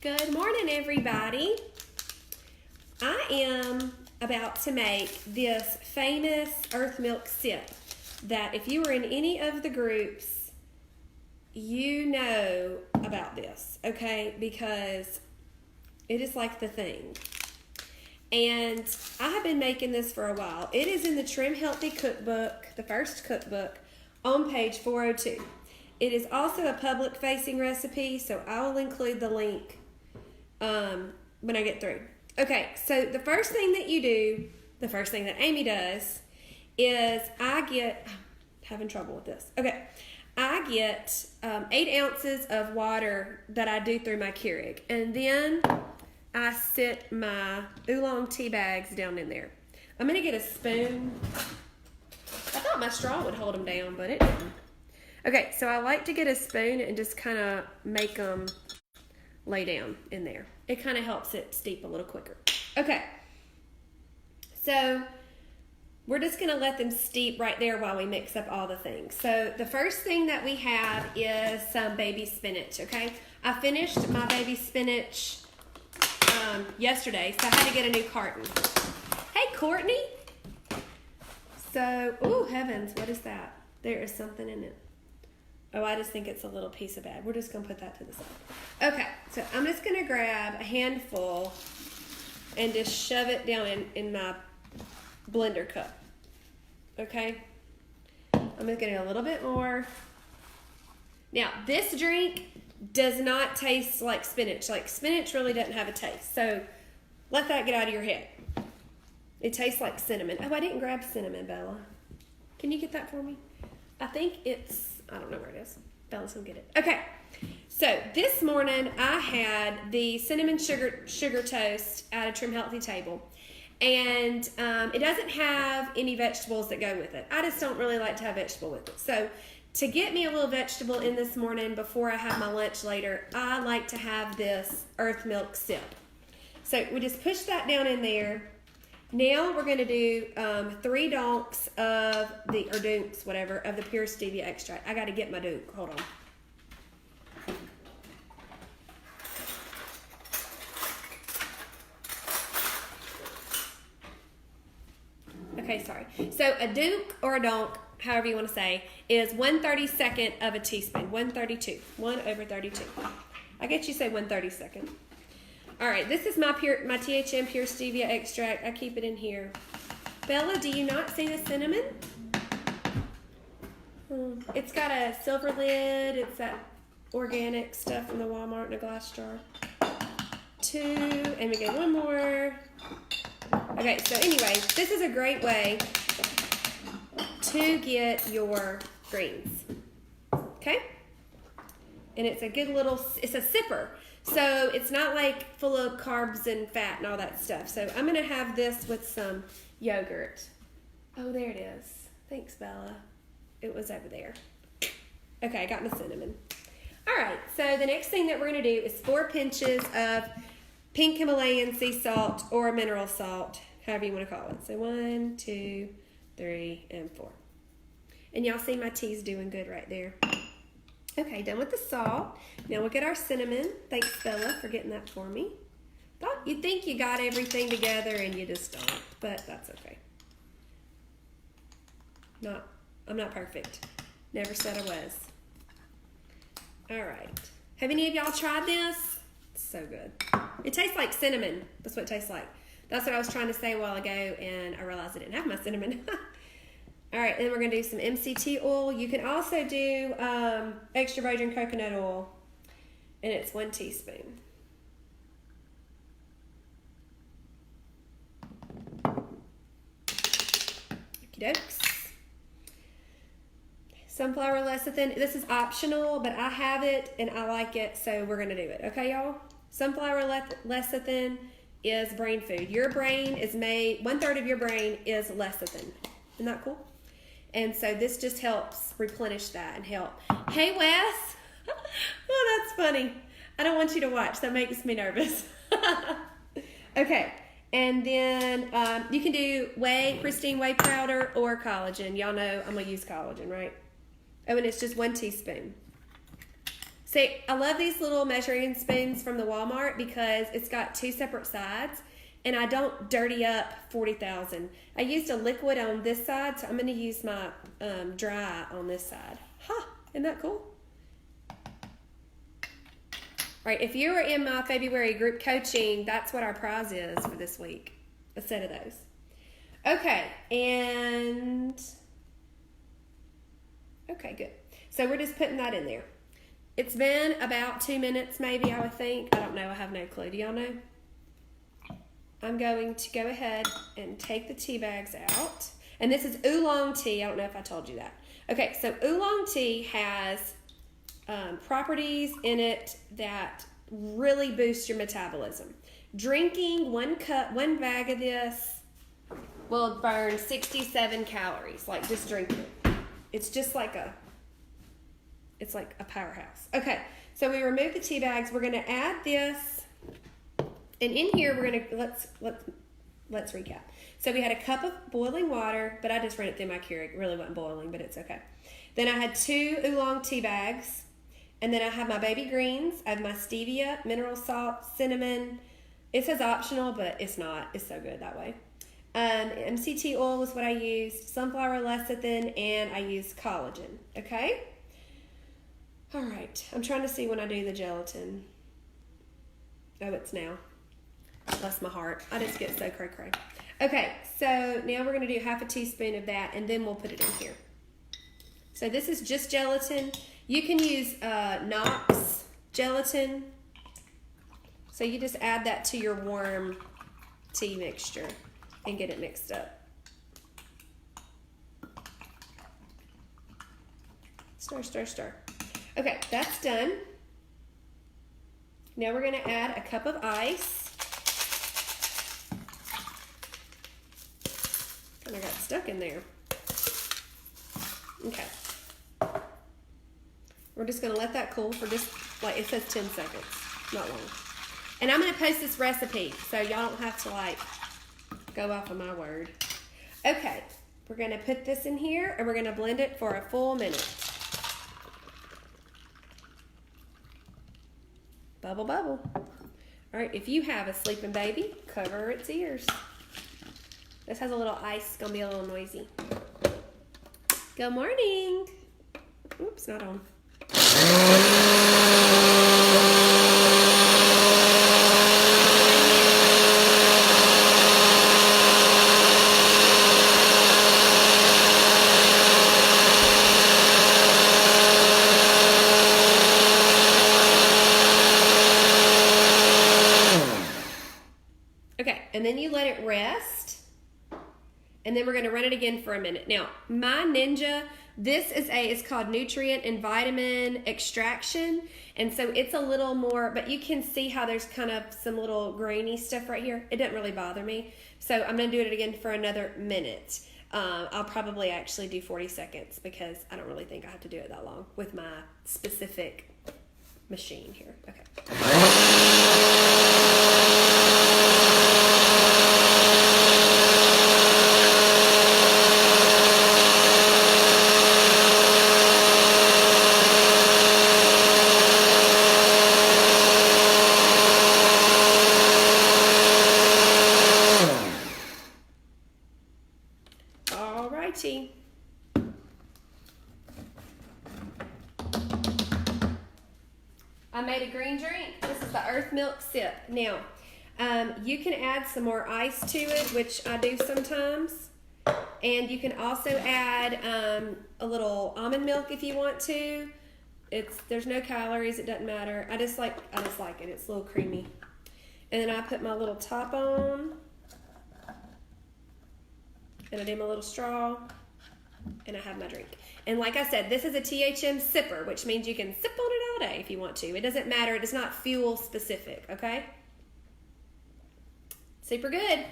Good morning, everybody. I am about to make this famous earth milk sip that if you were in any of the groups, you know about this, okay? Because it is like the thing. And I have been making this for a while. It is in the Trim Healthy Cookbook, the first cookbook, on page 402. It is also a public-facing recipe, so I will include the link when I get through. Okay, so the first thing that you do, the first thing that Amy does, is I'm having trouble with this. Okay, I get 8 ounces of water that I do through my Keurig, and then I sit my oolong tea bags down in there. I'm going to get a spoon. I thought my straw would hold them down, but it didn't. Okay, so I like to get a spoon and just kind of make them lay down in there. It kind of helps it steep a little quicker. Okay, so we're just going to let them steep right there while we mix up all the things. So the first thing that we have is some baby spinach, okay? I finished my baby spinach yesterday, so I had to get a new carton. Hey, Courtney. So, oh heavens, what is that? There is something in it. Oh, I just think it's a little piece of bag. We're just going to put that to the side. Okay, so I'm just going to grab a handful and just shove it down in my blender cup. Okay? I'm just going to do a little bit more. Now, this drink does not taste like spinach. Like, spinach really doesn't have a taste. So, let that get out of your head. It tastes like cinnamon. Oh, I didn't grab cinnamon, Bella. Can you get that for me? I think I don't know where it is. Bella's gonna get it. Okay, so this morning I had the cinnamon sugar toast at a Trim Healthy table. And it doesn't have any vegetables that go with it. I just don't really like to have vegetable with it. So to get me a little vegetable in this morning before I have my lunch later, I like to have this earth milk sip. So we just push that down in there. Now we're going to do 3 donks of the pure stevia extract. I got to get my dunk. Hold on. Okay, sorry. So a dunk or a donk, however you want to say, is 1/32 of a teaspoon. 1/32. I guess you say 1/32. All right, this is my THM pure stevia extract. I keep it in here. Bella, do you not see the cinnamon? It's got a silver lid. It's that organic stuff from the Walmart in a glass jar. 2, and we get 1 more. Okay, so anyway, this is a great way to get your greens. Okay? And it's a good it's a sipper. So it's not like full of carbs and fat and all that stuff. So I'm going to have this with some yogurt. Oh, there it is. Thanks, Bella. It was over there. Okay, I got my cinnamon. All right, so the next thing that we're going to do is 4 pinches of pink Himalayan sea salt or mineral salt, however you want to call it. So 1, 2, 3, and 4. And y'all see my tea's doing good right there. Okay, done with the salt. Now we'll get our cinnamon. Thanks, Bella, for getting that for me. Thought you'd think you got everything together and you just don't, but that's okay. I'm not perfect. Never said I was. All right. Have any of y'all tried this? It's so good. It tastes like cinnamon. That's what it tastes like. That's what I was trying to say a while ago, and I realized I didn't have my cinnamon. All right, and then we're going to do some MCT oil. You can also do extra virgin coconut oil, and it's 1 teaspoon. Okey-dokes. Sunflower lecithin. This is optional, but I have it, and I like it, so we're going to do it. Okay, y'all? Sunflower lecithin is brain food. Your brain is made, 1/3 of your brain is lecithin. Isn't that cool? And so this just helps replenish that and help. Hey, Wes. Oh, that's funny. I don't want you to watch. That makes me nervous. Okay. And then you can do pristine whey powder or collagen. Y'all know I'm going to use collagen, right? Oh, and it's just 1 teaspoon. See, I love these little measuring spoons from the Walmart because it's got 2 separate sides, and I don't dirty up 40,000. I used a liquid on this side, so I'm going to use my dry on this side. Huh, isn't that cool? All right, if you are in my February group coaching, that's what our prize is for this week. A set of those. Okay, and okay, good. So we're just putting that in there. It's been about 2 minutes maybe, I would think. I don't know, I have no clue. Do y'all know? I'm going to go ahead and take the tea bags out. And this is oolong tea. I don't know if I told you that. Okay, so oolong tea has properties in it that really boost your metabolism. Drinking 1 bag of this will burn 67 calories. Like, just drink it. It's just like it's like a powerhouse. Okay, so we remove the tea bags. We're gonna add this, and in here we're gonna let's recap. So we had a cup of boiling water, but I just ran it through my Keurig. It really wasn't boiling, but it's okay. Then I had 2 oolong tea bags, and then I have my baby greens. I have my stevia, mineral salt, cinnamon. It says optional, but it's not. It's so good that way. MCT oil was what I used, sunflower lecithin, and I used collagen. Okay? All right. I'm trying to see when I do the gelatin. Oh, it's now. Bless my heart. I just get so cray-cray. Okay, so now we're going to do half a teaspoon of that, and then we'll put it in here. So this is just gelatin. You can use Knox gelatin. So you just add that to your warm tea mixture and get it mixed up. Stir, stir, stir. Okay, that's done. Now we're going to add a cup of ice. Kind of got stuck in there. Okay. We're just going to let that cool for just, like it says 10 seconds. Not long. And I'm going to post this recipe so y'all don't have to like go off of my word. Okay, we're going to put this in here and we're going to blend it for a full minute. Bubble, bubble. All right, if you have a sleeping baby, cover its ears. This has a little ice. It's going to be a little noisy. Good morning. Oops, not on. Okay, and then you let it rest. And then we're going to run it again for a minute. Now, my Ninja, this is it's called nutrient and vitamin extraction. And so it's a little more, but you can see how there's kind of some little grainy stuff right here. It doesn't really bother me. So I'm going to do it again for another minute. I'll probably actually do 40 seconds because I don't really think I have to do it that long with my specific machine here. Okay. I made a green drink. This is the Earth Milk Sip. Now, you can add some more ice to it, which I do sometimes. And you can also add a little almond milk if you want to. There's no calories. It doesn't matter. I just like it. It's a little creamy. And then I put my little top on. And I do my little straw. And I have my drink. And like I said, this is a THM sipper, which means you can sip on it all day if you want to. It doesn't matter. It is not fuel specific, okay? Super good.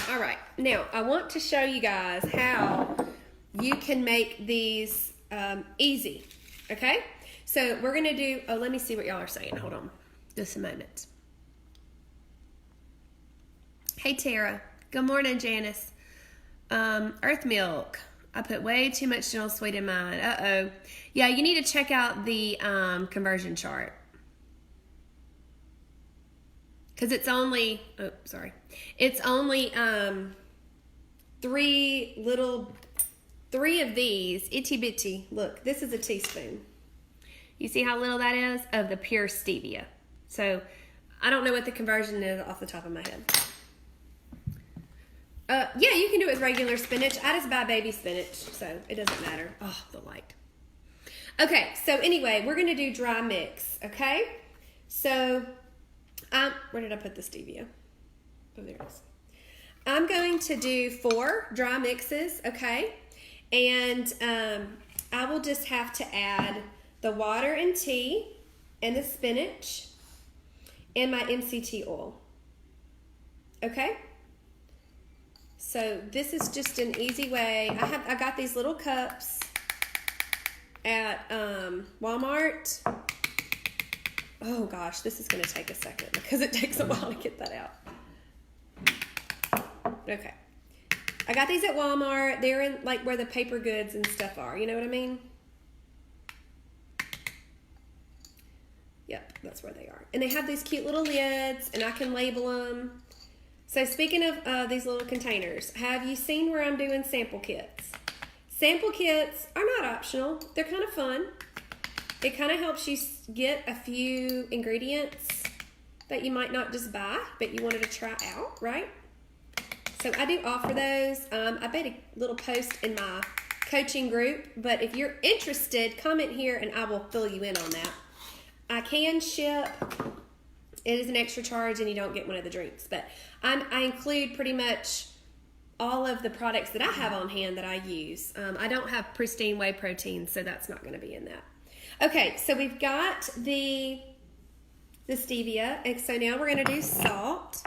All right. Now, I want to show you guys how you can make these easy, okay? So we're going to do, let me see what y'all are saying. Hold on just a moment. Hey, Tara. Good morning, Janice. Earth milk. I put way too much gentle sweet in mine. Uh-oh. Yeah, you need to check out the conversion chart. Because it's only, it's only 3 of these, itty bitty. Look, this is a teaspoon. You see how little that is? Of the pure stevia. So, I don't know what the conversion is off the top of my head. Yeah, you can do it with regular spinach. I just buy baby spinach, so it doesn't matter. Oh, the light. Okay, so anyway, we're going to do dry mix, okay? So, where did I put the stevia? Oh, there it is. I'm going to do 4 dry mixes, okay? And I will just have to add the water and tea and the spinach and my MCT oil, okay? So this is just an easy way. I got these little cups at Walmart. Oh gosh, this is going to take a second because it takes a while to get that out. Okay. I got these at Walmart. They're in like where the paper goods and stuff are. You know what I mean? Yep, that's where they are. And they have these cute little lids and I can label them. So speaking of these little containers, have you seen where I'm doing sample kits? Sample kits are not optional. They're kind of fun. It kind of helps you get a few ingredients that you might not just buy, but you wanted to try out, right? So I do offer those. I made a little post in my coaching group, but if you're interested, comment here and I will fill you in on that. I can ship. It is an extra charge and you don't get one of the drinks, but I include pretty much all of the products that I have on hand that I use. I don't have pristine whey protein, so that's not going to be in that. Okay, so we've got the stevia, and so now we're going to do salt,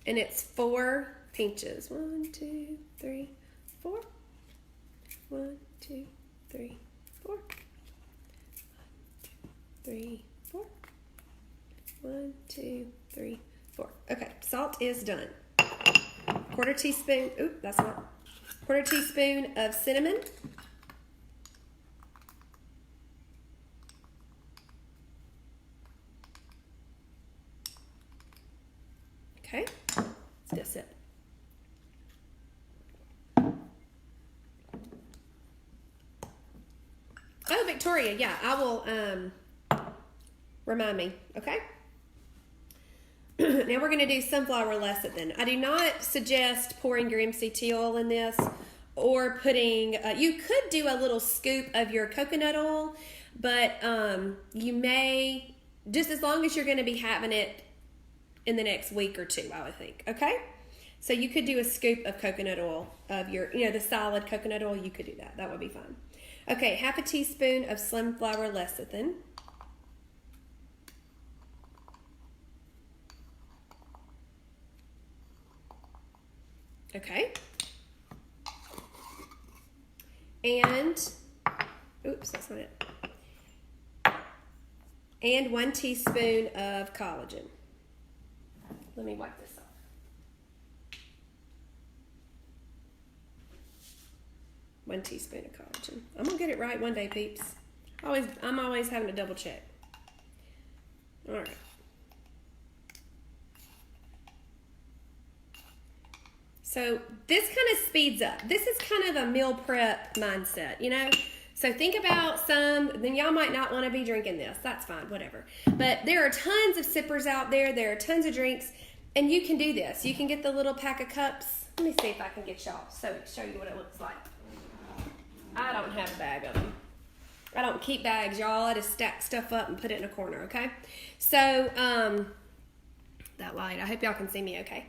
and it's 4 pinches. 1, 2, 3, 4. 1, 2, 3, 4. 1, 2, 3, 4. 1, 2, 3, 4. Okay, salt is done. Quarter teaspoon of cinnamon. Okay, let's get it. Oh, Victoria, yeah, I will remind me, okay? Now we're going to do sunflower lecithin. I do not suggest pouring your MCT oil in this or putting, you could do a little scoop of your coconut oil, but you may, just as long as you're going to be having it in the next week or 2, I would think, okay? So you could do a scoop of coconut oil of your, the solid coconut oil, you could do that. That would be fine. Okay, half a teaspoon of sunflower lecithin. Okay. And, oops, that's not it. And 1 teaspoon of collagen. Let me wipe this off. One teaspoon of collagen. I'm gonna get it right one day, peeps. I'm always having to double check. All right. So this kind of speeds up. This is kind of a meal prep mindset, So think about then y'all might not want to be drinking this. That's fine, whatever. But there are tons of sippers out there. There are tons of drinks. And you can do this. You can get the little pack of cups. Let me see if I can get y'all show you what it looks like. I don't have a bag of them. I don't keep bags, y'all. I just stack stuff up and put it in a corner, okay? So, that light. I hope y'all can see me okay.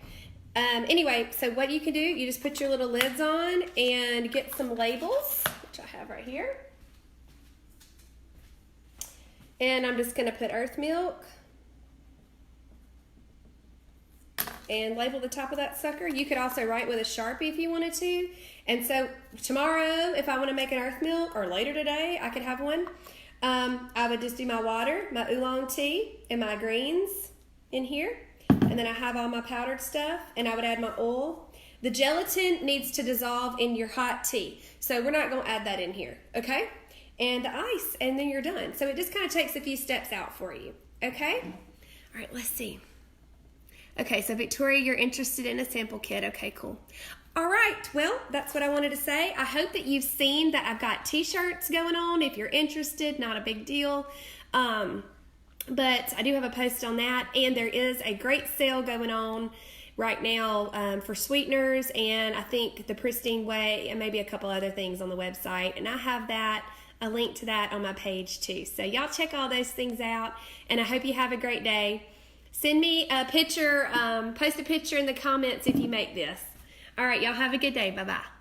Anyway, so what you can do, you just put your little lids on and get some labels, which I have right here. And I'm just going to put earth milk and label the top of that sucker. You could also write with a Sharpie if you wanted to. And so tomorrow, if I want to make an earth milk, or later today, I could have one. I would just do my water, my oolong tea, and my greens in here. And then I have all my powdered stuff, and I would add my oil. The gelatin needs to dissolve in your hot tea. So we're not going to add that in here, okay? And the ice, and then you're done. So it just kind of takes a few steps out for you, okay? All right, let's see. Okay, so Victoria, you're interested in a sample kit. Okay, cool. All right, well, that's what I wanted to say. I hope that you've seen that I've got t-shirts going on. If you're interested, not a big deal. But I do have a post on that, and there is a great sale going on right now for sweeteners, and I think the Pristine Way, and maybe a couple other things on the website, and I have a link to that on my page too. So y'all check all those things out, and I hope you have a great day. Send me a picture, post a picture in the comments if you make this. All right, y'all have a good day. Bye-bye.